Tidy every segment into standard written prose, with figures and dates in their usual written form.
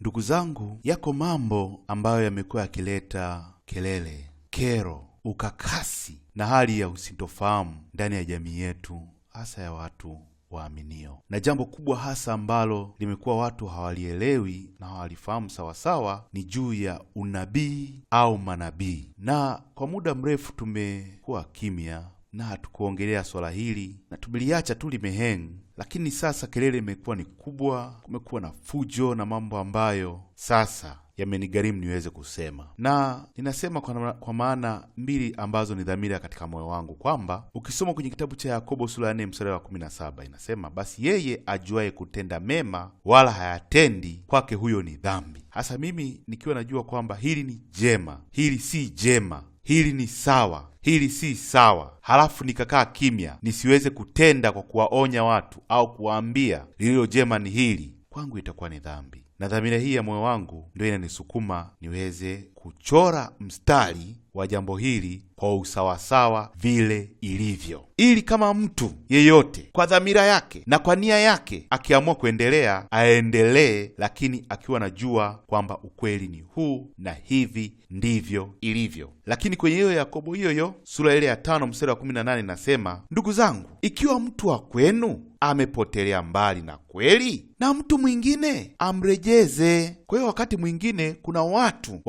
Ndugu zangu, yako mambo ambayo yamekuwa yakileta kelele, kero, ukakasi na hali ya usintofahamu ndani ya jamii yetu, hasa ya watu waaminio. Na jambo kubwa hasa ambalo limekuwa watu hawalielewi na hawalifahamu sawasawa ni juu ya unabii au manabii. Na kwa muda mrefu tumekuwa kimya na hatukuongelea swala hili na tumeliacha tu limehang. Lakini sasa kelele imekuwa ni kubwa, kumekuwa na fujo na mambo ambayo sasa yamenigharimu niweze kusema. Na ninasema kwa maana mbili ambazo ni dhamira katika moyo wangu, kwamba ukisoma kwenye kitabu cha Yakobo sura ya 4 mstari wa 17 inasema, basi yeye ajuaye kutenda mema wala hayatendi, kwake huyo ni dhambi. Hasa mimi nikiwa najua kwamba hili ni jema, hili si jema, hili ni sawa, hili si sawa, halafu nikakaa kimya nisiweze kutenda kwa kuwaonya watu au kuwaambia lililo jema ni hili, kwangu itakuwa ni dhambi. Na dhamira hii ya moyo wangu ndio inanisukuma niweze kuchora mstari wa jambo hili kwa usawasawa vile ilivyo, ili kama mtu yeyote kwa dhamira yake na kwa nia yake akiamua kuendelea aendelee, lakini akiwa najua kwamba ukweli ni huu na hivi ndivyo ilivyo. Lakini kwenye hiyo Yakobo hiyo sura ile ya 5 mstari wa 18 nasema, ndugu zangu, ikiwa mtu wa kwenu amepotelea mbali na kweli, na mtu mwingine amrejeze. Kwa hiyo wakati mwingine kuna watu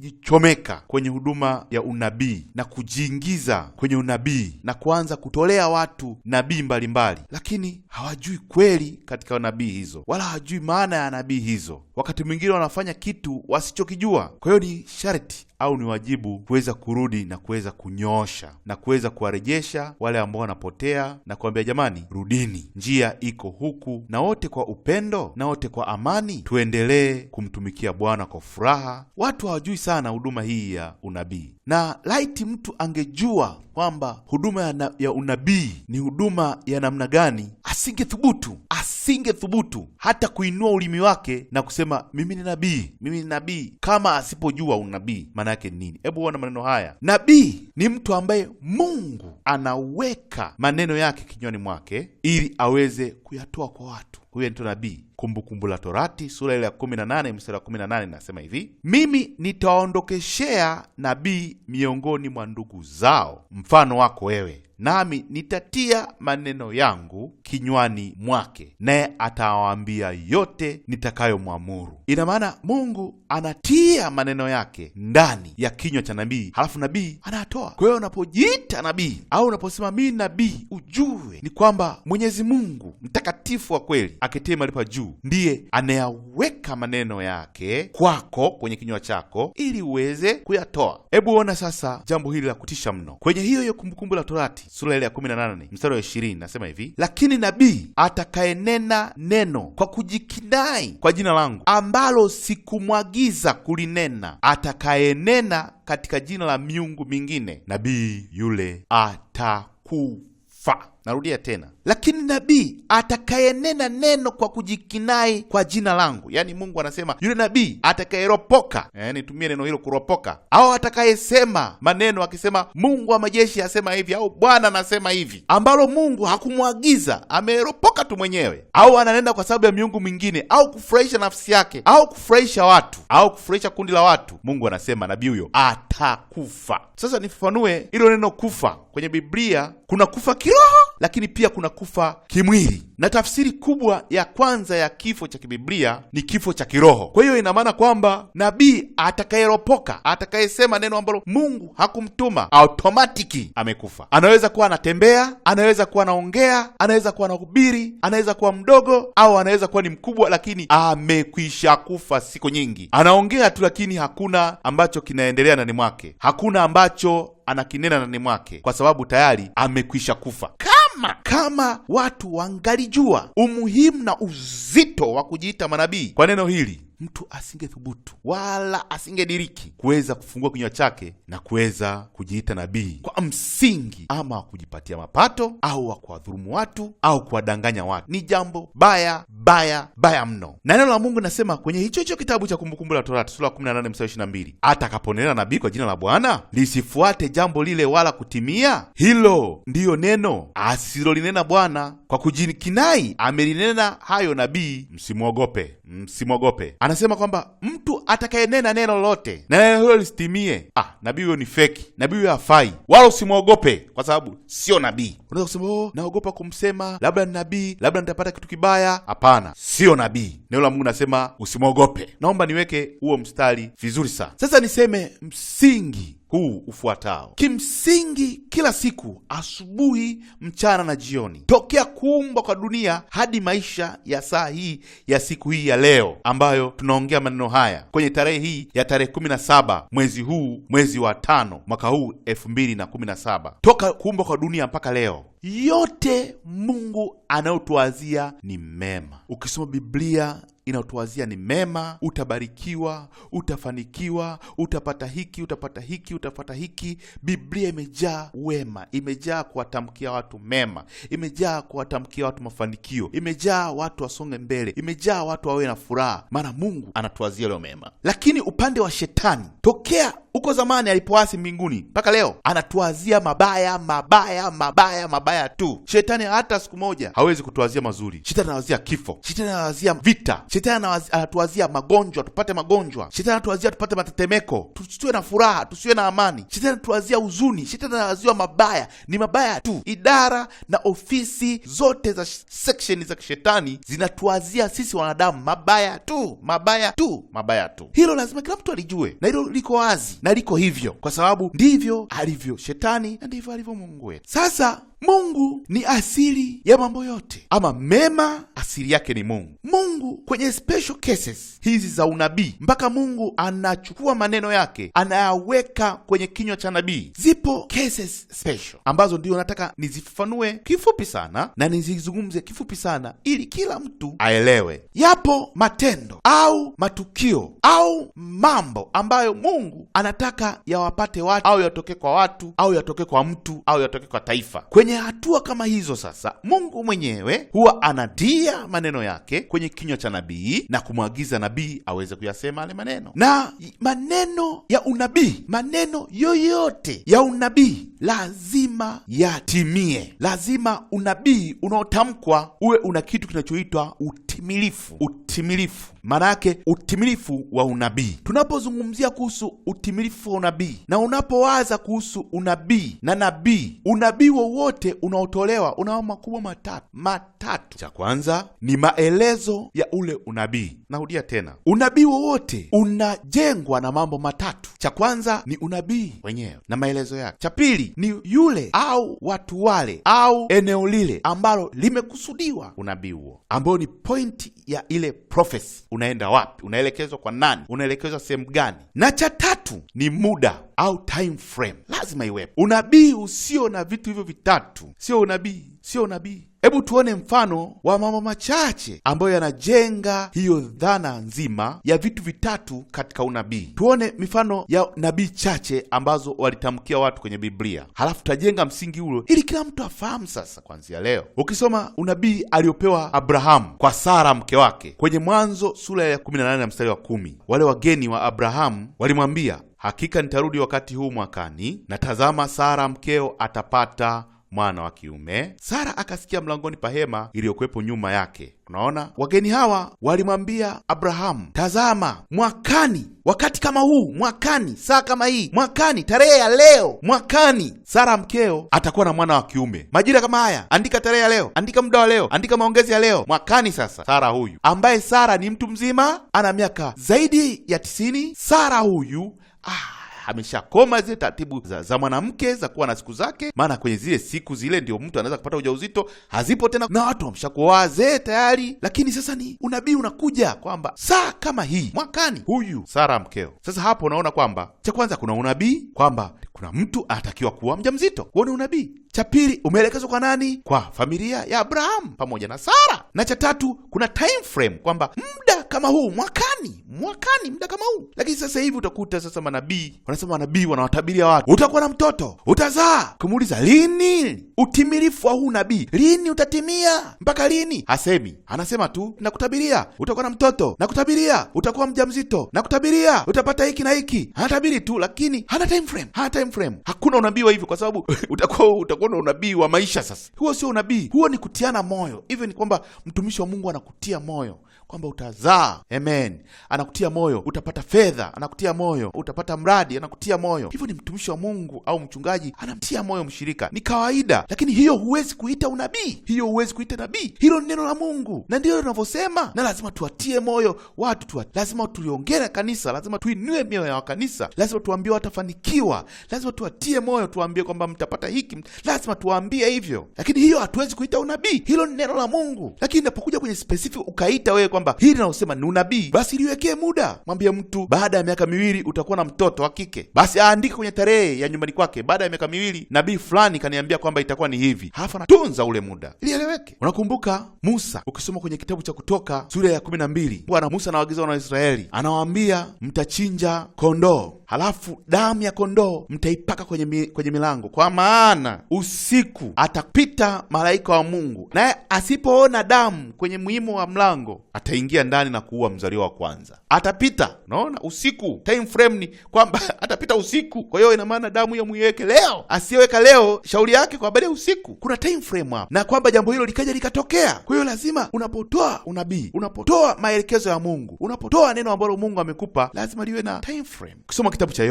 wamejichomeka kwenye huduma ya unabii na kujiingiza kwenye unabii na kuanza kutolea watu nabii mbalimbali, lakini hawajui kweli katika nabii hizo, wala hawajui maana ya nabii hizo. Wakati mwingine wanafanya kitu wasichokijua. Kwa hiyo ni sharti au ni wajibu kuweza kurudi na kuweza kunyoosha na kuweza kuwarejesha wale ambao wanapotea na kuambia, jamani, rudini, njia iko huku, na wote kwa upendo na wote kwa amani tuendelee kumtumikia Bwana kwa furaha. Watu hawajui sana huduma hii ya unabii, na laiti mtu angejua kwamba huduma ya unabii ni huduma ya namna gani, asingethubutu hata kuinua ulimi wake na kusema mimi ni nabii, mimi ni nabii, kama asipojua unabii maana yake nini. Hebu ona maneno haya. Nabii ni mtu ambaye Mungu anaweka maneno yake kinywani mwake ili aweze kuyatoa kwa watu. Huyo ndio nabii. Kumbukumbu la Torati sura ile ya 18 mstari wa 18 nasema hivi, mimi nitawaondokeshea nabii miongoni mwa ndugu zao mfano wako wewe, nami nitatia maneno yangu kinywani mwake, naye atawaambia yote nitakayomwamuru. Ina maana Mungu anatia maneno yake ndani ya kinywa cha nabii, halafu nabii anatoa. Kwa hiyo unapojiita nabii au unaposema mimi nabii, ujue ni kwamba Mwenyezi Mungu mtakatifu wa kweli aketie mahali pa juu ndiye anayaweka maneno yake kwako kwenye kinywa chako ili uweze kuyatoa. Hebu ona sasa jambo hili la kutisha mno. Kwenye hiyo Kumbukumbu la Torati sura ile ya 18 mstari wa 20 nasema hivi, lakini nabii atakayenena neno kwa kujikinai kwa jina langu, ambalo sikumwagiza kulinena, atakayenena katika jina la miungu mingine, nabii yule atakufa. Narudia tena, lakini nabii atakayenena neno kwa kujikinai kwa jina langu, yaani Mungu anasema yule nabii atakayeropoka, nitumie neno hilo, kuropoka, au atakayesema maneno akisema Mungu wa majeshi asema hivi au Bwana anasema hivi, ambalo Mungu hakumwagiza, ameropoka tu mwenyewe, au ananena kwa sababu ya miungu mingine, au kufurahisha nafsi yake, au kufurahisha watu, au kufurahisha kundi la watu, Mungu anasema nabii huyo atakufa. Sasa nifafanue hilo neno kufa. Kwenye Biblia kuna kufa kiroho, lakini pia kuna kufa kimwili, na tafsiri kubwa ya kwanza ya kifo cha kibiblia ni kifo cha kiroho. Kwa hiyo ina maana kwamba nabii atakayeropoka, atakayesema neno ambalo Mungu hakumtuma, automatiki amekufa. Anaweza kuwa anatembea, anaweza kuwa anaongea, anaweza kuwa anahubiri, anaweza kuwa mdogo au anaweza kuwa ni mkubwa, lakini amekwisha kufa siku nyingi. Anaongea tu, lakini hakuna ambacho kinaendelea ndani mwake, hakuna ambacho anakinena ndani mwake, kwa sababu tayari amekwisha kufa. Kama watu wangalijua umuhimu na uzito wa kujiita manabii kwa neno hili, mtu asingethubutu wala asingediriki kuweza kufungua kinywa chake na kuweza kujiita nabii kwa msingi ama wa kujipatia mapato au wa kuwadhulumu watu au kuwadanganya watu. Ni jambo baya mno. Na neno la Mungu nasema kwenye hicho kitabu cha Kumbukumbu la Torati sura 18 mstari 22, atakaponena nabii kwa jina la Bwana, lisifuate jambo lile wala kutimia, hilo ndiyo neno asilolinena Bwana. Kwa kujikinai amelinena hayo nabii, msimwogope. anasema kwamba mtu atakayenena neno lolote na neno hilo lisitimie, nabii huyo ni feki, nabii huyo hafai, wala usimwogope kwa sababu sio nabii. Unaweza kusema naogopa kumsema, labda ni nabii, labda nitapata kitu kibaya. Hapana, sio nabii. Neno la Mungu nasema usimwogope. Naomba niweke huo mstari vizuri sana. Sasa niseme msingi huu ufuatao. Kimsingi, kila siku, asubuhi, mchana na jioni, tokea kuumbwa kwa dunia hadi maisha ya saa hii ya siku hii ya leo ambayo tunaongea maneno haya kwenye tarehe hii ya tarehe 17 mwezi wa 5 mwaka huu 2017, toka kuumbwa kwa dunia mpaka leo, yote Mungu anayotuwazia ni mema. Ukisoma Biblia inayotuwazia ni mema. Utabarikiwa, utafanikiwa, utapata hiki, utapata hiki, utapata hiki. Biblia imejaa wema, imejaa kuwatamkia watu mema, imejaa kuwatamkia watu mafanikio, imejaa watu wasonge mbele, imejaa watu wawe na furaha, maana Mungu anatuwazia leo mema. Lakini upande wa shetani, tokea huko zamani alipoasi mbinguni mpaka leo, anatuwazia mabaya, mabaya, mabaya, mabaya tu. Shetani hata siku moja hawezi kutuwazia mazuri. Shetani anawazia kifo, shetani anawazia vita, shetani anatuwazia magonjwa, tupate magonjwa, shetani anatuwazia tupate matetemeko, tusiwe na furaha, tusiwe na amani, shetani anatuwazia huzuni, shetani anawazia mabaya, ni mabaya tu. Idara na ofisi zote za section za kishetani zinatuwazia sisi wanadamu mabaya tu, mabaya tu, mabaya tu. Hilo lazima kila mtu alijue, na hilo liko wazi na liko hivyo, kwa sababu ndivyo alivyo shetani na ndivyo alivyo Mungu wetu. Sasa Mungu ni asili ya mambo yote, ama mema asili yake ni Mungu. Mungu kwenye special cases hizi za unabii, mpaka Mungu anachukua maneno yake anayaweka kwenye kinywa cha nabii. Zipo cases special ambazo ndio nataka nizifafanue kifupi sana na nizizungumze kifupi sana ili kila mtu aelewe. Yapo matendo au matukio au mambo ambayo Mungu anataka yawapate watu, au yatoke kwa watu, au yatoke kwa mtu, au yatoke kwa taifa. Kwenye hatua kama hizo sasa, Mungu mwenyewe huwa anatia maneno yake kwenye kinywa cha nabii na kumwagiza nabii aweze kuyasema yale maneno. Na maneno ya unabii, maneno yoyote ya unabii lazima yatimie. Lazima unabii unaotamkwa uwe una kitu kinachoitwa utimilifu. Utimilifu maana yake utimilifu wa unabii. Tunapozungumzia kuhusu utimilifu wa unabii na unapowaza kuhusu unabii na nabii, unabii wowote unaotolewa una mambo makubwa matatu. Cha kwanza ni maelezo ya ule unabii. Narudia tena, unabii wowote unajengwa na mambo matatu. Cha kwanza ni unabii wenyewe na maelezo yake. Cha pili ni yule au watu wale au eneo lile ambalo limekusudiwa unabii huo, ambao ni point ya ile prophecy. Unaenda wapi? Unaelekezwa kwa nani? Unaelekezwa sehemu gani? Na cha tatu ni muda au time frame, lazima iwepo. Unabii usio na vitu hivyo vitatu sio unabii, sio unabii. Hebu tuone mfano wa mambo machache ambayo yanajenga hiyo dhana nzima ya vitu vitatu katika unabii. Tuone mifano ya nabii chache ambazo walitamkia watu kwenye Biblia, halafu tutajenga msingi huo ili kila mtu afahamu. Sasa kuanzia leo, ukisoma unabii aliopewa Abrahamu kwa Sara mke wake kwenye Mwanzo sura ya 18 mstari wa 10, wale wageni wa Abrahamu walimwambia, hakika nitarudi wakati huu mwakani, na tazama Sara mkeo atapata mwana wa kiume. Sara akasikia mlangoni pa hema iliyokuwepo nyuma yake. Unaona, wageni hawa walimwambia Abrahamu, tazama, mwakani, wakati kama huu, mwakani, saa kama hii, mwakani, tarehe ya leo, mwakani, Sara mkeo atakuwa na mwana wa kiume. Majira kama haya, andika tarehe ya leo, andika muda wa leo, andika maongezi ya leo, mwakani. Sasa Sara huyu ambaye Sara ni mtu mzima, ana miaka zaidi ya 90. Sara huyu ameshakoma zile taratibu za mwanamke za kuwa na siku zake, maana kwenye zile siku zile ndio mtu anaweza kupata ujauzito, hazipo tena na watu wameshakuwa wazee tayari. Lakini sasa ni unabii unakuja kwamba saa kama hii mwakani huyu Sara mkeo. Sasa hapo unaona kwamba cha kwanza kuna unabii kwamba kuna mtu anatakiwa kuwa mjamzito, huo ni unabii. Cha pili umeelekezwa kwa nani? Kwa familia ya Abrahamu pamoja na Sara. Na cha tatu kuna time frame kwamba muda kama huu, mwakani, muda kama huu. Lakini sasa hivi utakuta sasa manabii wanawatabiria watu, utakuwa na mtoto, utazaa. Kumuuliza lini utimilifu wa huu nabii, lini utatimia, mpaka lini? Hasemi, anasema tu nakutabiria utakuwa na mtoto, nakutabiria utakuwa mjamzito, nakutabiria utapata hiki na hiki. Anatabiri tu, lakini hana time frame. Hakuna unabii wa hivyo, kwa sababu utakuwa na unabii wa maisha. Sasa huo sio unabii, huo ni kutiana moyo. Hivyo ni kwamba mtumishi wa Mungu anakutia moyo kwamba utazaa. Amen. anakutia moyo utapata fedha, anakutia moyo utapata mradi, anakutia moyo. Hivyo ni mtumishi wa Mungu au mchungaji anamtia moyo mshirika, ni kawaida. Lakini hiyo huwezi kuita unabii, hiyo huwezi kuita nabii. Hilo ni neno la Mungu na ndio linavyosema, na lazima tuwatie moyo watu lazima tuliongee na kanisa, lazima tuinue mioyo ya kanisa, lazima tuambie watafanikiwa, lazima tuwatie moyo, tuambie kwamba mtapata hiki, lazima tuwaambie hivyo. Lakini hiyo hatuwezi kuita unabii, hilo ni neno la Mungu. Lakini inapokuja kwenye specific ukaita wewe kwamba hili linalosema ni unabii, basi liwekee muda. Mwambie mtu baada ya miaka 2 utakuwa na mtoto wa kike, basi aandike kwenye tarehe ya nyumbani kwake, baada ya miaka 2 nabii fulani kaniambia kwamba itakuwa ni hivi, halafu anatunza ule muda ili eleweke. Unakumbuka Musa, ukisoma kwenye kitabu cha Kutoka sura ya 12, Bwana Musa anawaagiza wana wa Israeli, anawaambia mtachinja kondoo, halafu damu ya kondoo mtaipaka kwenye milango, kwa maana usiku atapita malaika wa Mungu, naye asipoona damu kwenye muhimu wa mlango ataingia ndani na kuua mzaliwa wa kwanza. Atapita, unaona, usiku. Time frame ni kwamba atapita usiku. Kwa hiyo ina maana damu hiyo muiweke leo, asiyeweka leo shauri yake kwa baada ya usiku. Kuna time frame hapo, na kwamba jambo hilo likaja likatokea. Kwa hiyo lazima unapotoa unabii, unapotoa maelekezo ya Mungu, unapotoa neno ambalo Mungu amekupa, lazima liwe na time frame. Ukisoma kitabu cha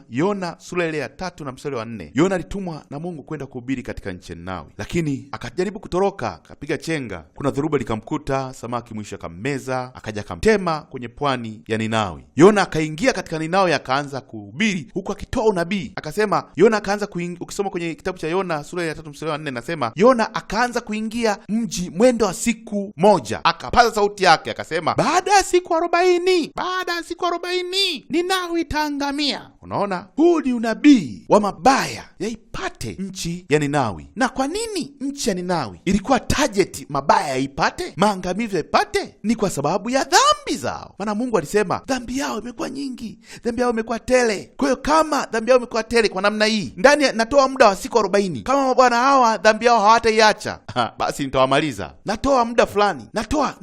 Yona sura ile ya 3 na mstari wa 4, Yona alitumwa na Mungu kwenda kuhubiri katika nchi ya Ninawi, lakini akajaribu kutoroka, akapiga chenga, kuna dhoruba likamkuta, samaki mwisho akammeza, akaja akamtema kwenye pwani ya Ninawi. Yona akaingia katika Ninawi, akaanza kuhubiri huku akitoa unabii. Akasema Yona akaanza ukisoma kwenye kitabu cha Yona sura ya 3 mstari wa 4, nasema Yona akaanza kuingia mji mwendo wa siku moja, akapaza sauti yake akasema, baada ya siku 40 Ninawi itaangamia. Unaona, huu ni unabii wa mabaya yaipate nchi ya Ninawi. Na kwa nini nchi ya Ninawi ilikuwa target mabaya yaipate, maangamivu yaipate? Ni kwa sababu ya dhambi zao. Maana Mungu alisema dhambi yao imekuwa nyingi, dhambi yao imekuwa tele. Kwa hiyo kama dhambi yao imekuwa tele kwa namna hii, ndani natoa muda wa siku 40. Kama mabwana hawa dhambi yao hawataiacha, basi nitawamaliza. Natoa muda fulani, natoa.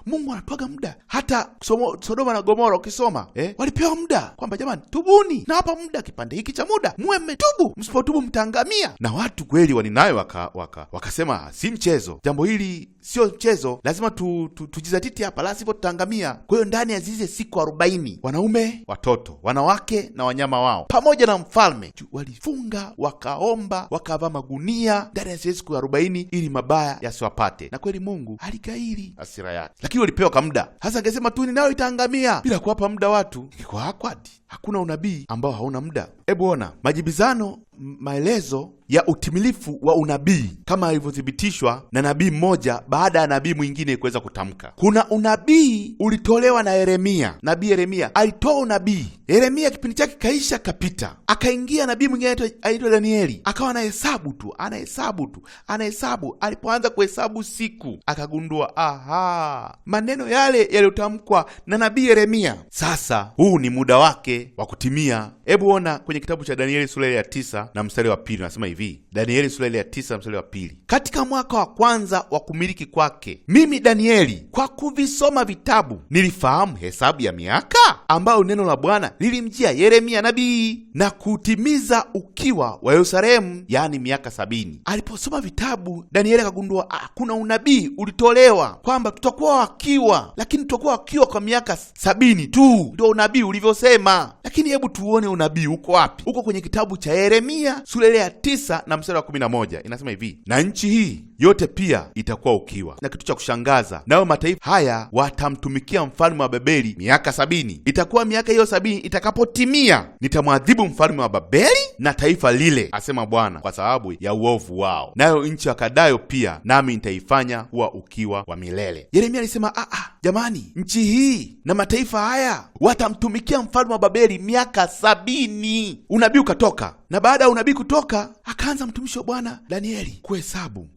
Mungu anatoa muda. Hata Sodoma na Gomora ukisoma, walipewa muda kwamba jamani, tubuni, na hapa muda, kipande hiki cha muda muwe mmetubu, msipotubu mtaangamia. Na watu kweli waninayo wakasema si mchezo, jambo hili sio mchezo, lazima tujizatiti hapa, la sivyo tutaangamia. Kwa hiyo ndani ya zile siku 40, wanaume, watoto, wanawake na wanyama wao pamoja na mfalme walifunga, wakaomba, wakavaa magunia ndani ya siku 40 ili mabaya yasiwapate. Na kweli Mungu alikairi hasira yake, lakini walipewa muda. Hasa angesema tu Ninawi itaangamia bila kuwapa muda watu, iko awkward. Hakuna unabii ambao hauna muda. Hebu ona majibizano, maelezo ya utimilifu wa unabii kama ilivyothibitishwa na nabii mmoja baada ya nabii mwingine kuweza kutamka. Kuna unabii ulitolewa na Yeremia. Nabii Yeremia alitoa unabii. Yeremia kipindi chake kaisha, kapita, akaingia nabii mwingine aitwa Danieli, akawa anahesabu. Alipoanza kuhesabu siku, akagundua maneno yale yaliyotamkwa na nabii Yeremia, sasa huu ni muda wake wa kutimia. Hebu ona kwenye kitabu cha Danieli sura ya 9 na mstari wa 2, nasema hivi. Danieli sura ya 9 na mstari wa 2, katika mwaka wa kwanza wa kumiliki kwake, mimi Danieli kwa kuvisoma vitabu nilifahamu hesabu ya miaka ambayo neno la Bwana lilimjia Yeremia nabii na kutimiza ukiwa wa Yerusalemu, yani miaka 70. Aliposoma vitabu, Danieli akagundua kuna unabii ulitolewa kwamba tutakuwa wakiwa, lakini tutakuwa wakiwa kwa miaka 70 tu, ndio unabii ulivyosema. Lakini hebu tuone unabii uko wapi. Uko kwenye kitabu cha Yeremia sura ya 9 na mstari wa 11, inasema hivi, na nchi hii yote pia itakuwa ukiwa. Na kitu cha kushangaza, nao mataifa haya watamtumikia mfalme wa Babeli miaka 70. Itakuwa miaka hiyo 70 itakapotimia, nitamwadhibu mfalme wa Babeli na taifa lile, asema Bwana, kwa sababu ya uovu wao, nayo nchi ya Kadayo pia nami nitaifanya kuwa ukiwa wa milele. Yeremia alisema jamani, nchi hii na mataifa haya watamtumikia mfalme wa Babeli miaka 70. Unabii ukatoka, na baada ya unabii kutoka, akaanza mtumishi wa Bwana Danieli kuhesabu,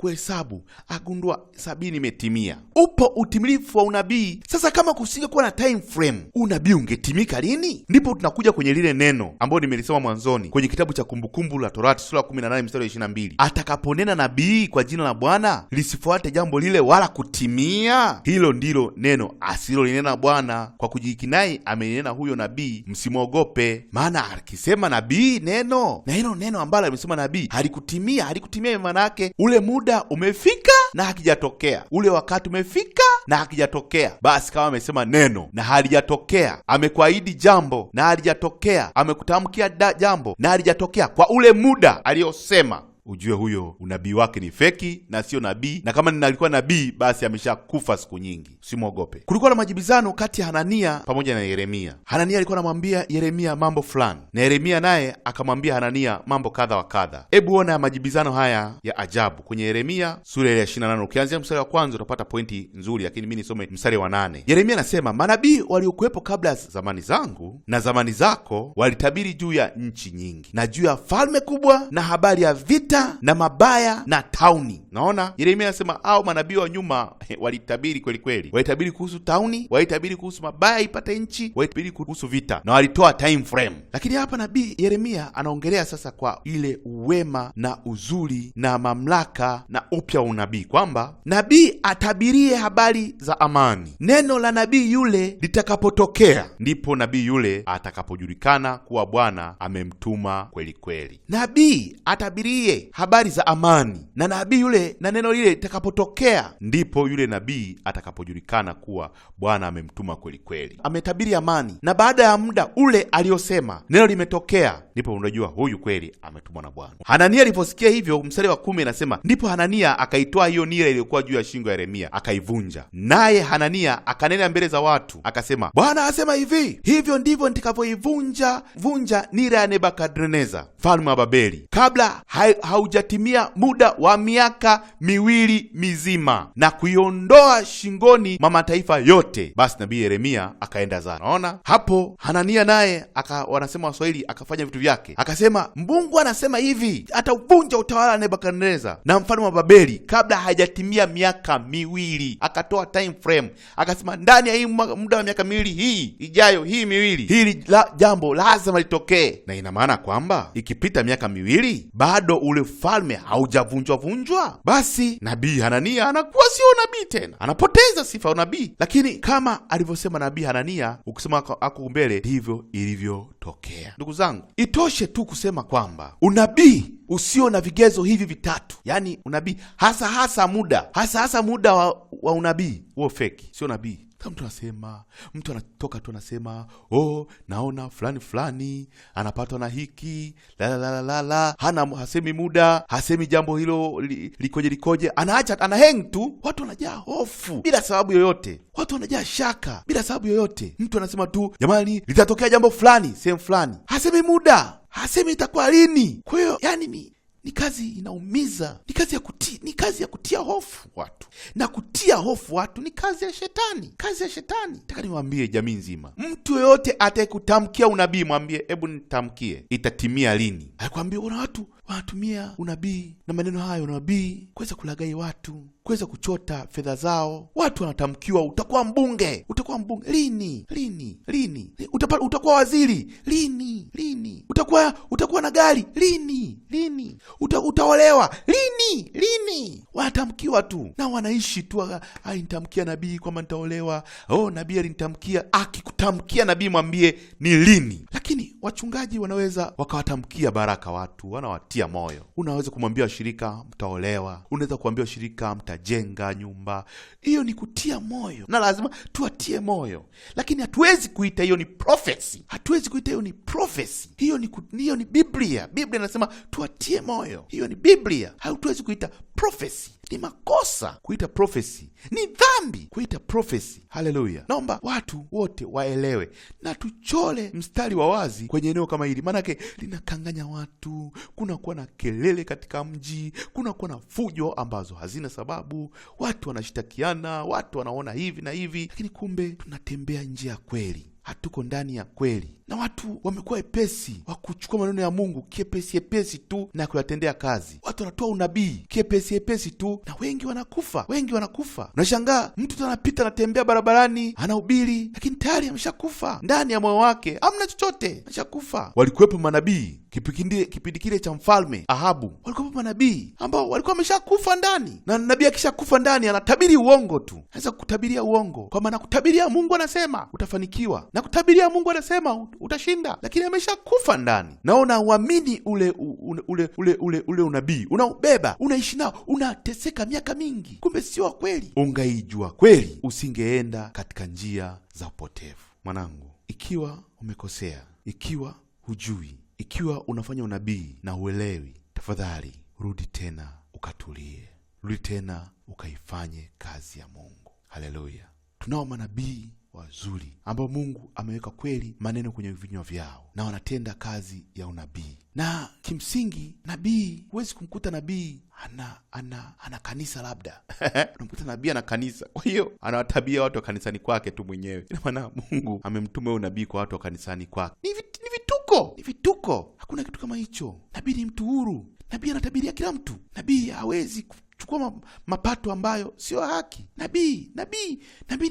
agundua 70 imetimia. Upo utimilifu wa unabii. Sasa kama kusingekuwa na time frame, unabii ungetimika lini? Ndipo tunakuja kwenye lile neno ambalo nimelisoma mwanzoni kwenye kitabu cha Kumbukumbu la Torati sura 18 mstari wa 22, atakaponena nabii kwa jina la Bwana lisifuate jambo lile wala kutimia, hilo ndilo neno asilolinena Bwana, kwa kujikinai amenena huyo nabii, msimwogope. Maana akisema nabii neno, na hilo neno ambalo amesema nabii halikutimia, maana yake ule muda umefika na hakijatokea, ule wakati umefika na hakijatokea. Basi kama amesema neno na halijatokea, amekuahidi jambo na halijatokea, amekutamkia jambo na halijatokea kwa ule muda aliyosema, ujue huyo unabii wake ni feki na sio nabii, na kama alikuwa nabii basi ameshakufa siku nyingi. Usimwogope. Kulikuwa na majibizano kati ya Hanania pamoja na Yeremia. Hanania alikuwa anamwambia Yeremia mambo fulani, na Yeremia naye akamwambia Hanania mambo kadha wa kadha. Hebu ona majibizano haya ya ajabu kwenye Yeremia sura ya 28. Ukianzia mstari wa kwanza utapata pointi nzuri, lakini mimi nisome mstari wa 8. Yeremia anasema, manabii waliokuwepo kabla ya zamani zangu na zamani zako walitabiri juu ya nchi nyingi na juu ya falme kubwa na habari ya vita na mabaya na tauni. Naona Yeremia anasema au manabii wa nyuma walitabiri kweli kweli. Walitabiri kuhusu tauni, walitabiri kuhusu mabaya ipate nchi, walitabiri kuhusu vita, na walitoa time frame. Lakini hapa nabii Yeremia anaongelea sasa kwa ile uwema na uzuri na mamlaka na upya wa unabii, kwamba nabii atabirie habari za amani. Neno la nabii yule litakapotokea, ndipo nabii yule atakapojulikana kuwa Bwana amemtuma kweli kweli. Nabii atabirie habari za amani, na nabii yule na neno lile litakapotokea, ndipo yule nabii atakapojulikana kuwa Bwana amemtuma kweli kweli. Ametabiri amani, na baada ya muda ule aliyosema neno limetokea, ndipo unajua huyu kweli ametumwa na Bwana. Hanania aliposikia hivyo, mstari wa 10 inasema, ndipo Hanania akaitoa hiyo nira iliyokuwa juu ya shingo ya Yeremia akaivunja. Naye Hanania akanena mbele za watu akasema, Bwana asema hivi, hivyo ndivyo nitakavyoivunja nira ya Nebukadneza mfalme wa Babeli kabla haujatimia muda wa miaka 2 mizima, na kuiondoa shingoni mwa mataifa yote. Basi nabii Yeremia akaenda zake. Naona hapo Hanania naye wanasema Waswahili, akafanya vitu vyake, akasema Mungu anasema hivi, atauvunja utawala wa Nebukadneza na mfalme wa Babeli kabla haijatimia miaka 2. Akatoa time frame, akasema ndani ya hii muda wa miaka 2 hii ijayo, hii 2, hili jambo lazima litokee. Na ina maana kwamba ikipita miaka 2 bado ule ufalme haujavunjwa. Basi nabii Hanania anakuwa sio nabii tena, anapoteza sifa ya unabii. Lakini kama alivyosema nabii Hanania, ukisema ako mbele, ndivyo ilivyotokea. Ndugu zangu, itoshe tu kusema kwamba unabii usio na vigezo hivi vitatu, yani unabii hasa muda wa unabii huo feki, sio nabii. Mtu anatoka tu anasema, naona fulani anapatwa na hiki la, hasemi muda, hasemi jambo hilo likoje, anaacha, anahang tu. Watu wanajaa hofu bila sababu yoyote, watu wanajaa shaka bila sababu yoyote. Mtu anasema tu, jamani, litatokea jambo fulani sehemu fulani, hasemi muda, hasemi itakuwa lini. Kwa hiyo yani ni kazi inaumiza, ni kazi ya kutia hofu watu, na kutia hofu watu ni kazi ya shetani, Nataka niwaambie jamii nzima, mtu yoyote atakayekutamkia unabii, mwambie hebu nitamkie, itatimia lini? Alikwambia kuna watu wanatumia unabii na maneno hayo unabii kuweza kulaghai watu, kuweza kuchota fedha zao. Watu wanatamkiwa, utakuwa mbunge. Lini? Utakuwa waziri lini? Utakuwa na gari lini? Utaolewa lini? Wanatamkiwa tu na wanaishi tu. Alinitamkia nabii kwamba nitaolewa. Nabii alinitamkia. Akikutamkia nabii, mwambie ni lini. Lakini wachungaji wanaweza wakawatamkia baraka watu, wanawatia moyo. Unaweza kumwambia shirika mtaolewa, unaweza kuambia shirika mtajenga nyumba. Hiyo ni kutia moyo, na lazima tuwatie moyo, lakini hatuwezi kuita hiyo ni prophecy. Hiyo ni Biblia. Biblia inasema tuwatie moyo, hiyo ni Biblia. Hatuwezi kuita prophecy. Ni makosa kuita prophecy, ni dhambi kuita prophecy. Haleluya! Naomba watu wote waelewe na tuchole mstari wa wazi kwenye eneo kama hili, maanake linakanganya watu. Kunakuwa na kelele katika mji, kunakuwa na fujo ambazo hazina sababu, watu wanashitakiana, watu wanaona hivi na hivi, lakini kumbe tunatembea nje ya kweli, hatuko ndani ya kweli. Na watu wamekuwa wepesi wa kuchukua maneno ya Mungu kiepesi tu na kuyatendea kazi. Watu wanatoa unabii kiepesi tu, na wengi wanakufa. Unashangaa mtu anapita, anatembea barabarani, anahubiri, lakini tayari ameshakufa ndani ya moyo wake, hamna chochote, ameshakufa. Walikuwepo manabii Kipindi kile cha mfalme Ahabu walikuwa manabii ambao walikuwa wameshakufa ndani, na nabii akishakufa ndani anatabiri uongo tu. Anaweza kukutabiria uongo, kwa maana kutabiria Mungu anasema utafanikiwa, na kutabiria Mungu anasema utashinda, lakini ameshakufa ndani. Naona uamini ule unabii, unaubeba, unaishi nao, unateseka miaka mingi, kumbe sio kweli. Ungaijua kweli, usingeenda katika njia za upotevu. Mwanangu, ikiwa umekosea, ikiwa hujui, ikiwa unafanya unabii na uelewi, tafadhali rudi tena ukatulie, rudi tena ukaifanye kazi ya Mungu. Haleluya! Tunao manabii wazuri ambao Mungu ameweka kweli maneno kwenye vinywa vyao, na wanatenda kazi ya unabii. Na kimsingi nabii, huwezi kumkuta nabii ana kanisa labda unamkuta nabii ana kanisa, kwa hiyo anawatabia watu wa kanisani kwake tu mwenyewe. Ina maana Mungu amemtuma huyo nabii kwa watu wa kanisani kwake. Ni vituko. Hakuna kitu kama hicho. Nabii ni mtu huru. Nabii anatabiria kila mtu. Nabii hawezi kuchukua mapato ambayo sio haki. Nabii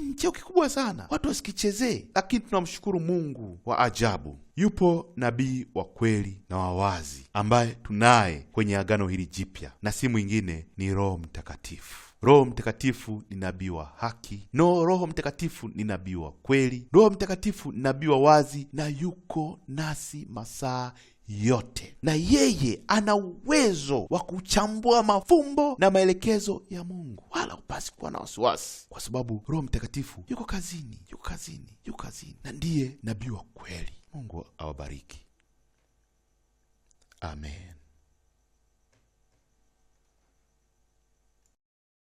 ni cheo kikubwa sana, watu wasikichezee. Lakini tunamshukuru Mungu wa ajabu, yupo nabii wa kweli na wa wazi ambaye tunaye kwenye agano hili jipya, na si mwingine ni Roho Mtakatifu. Roho Mtakatifu ni nabii wa haki. Roho Mtakatifu ni nabii wa kweli. Roho Mtakatifu ni nabii wa wazi, na yuko nasi masaa yote, na yeye ana uwezo wa kuchambua mafumbo na maelekezo ya Mungu. Wala upasi kuwa na wasiwasi, kwa sababu Roho Mtakatifu yuko kazini, na ndiye nabii wa kweli. Mungu awabariki. Amen.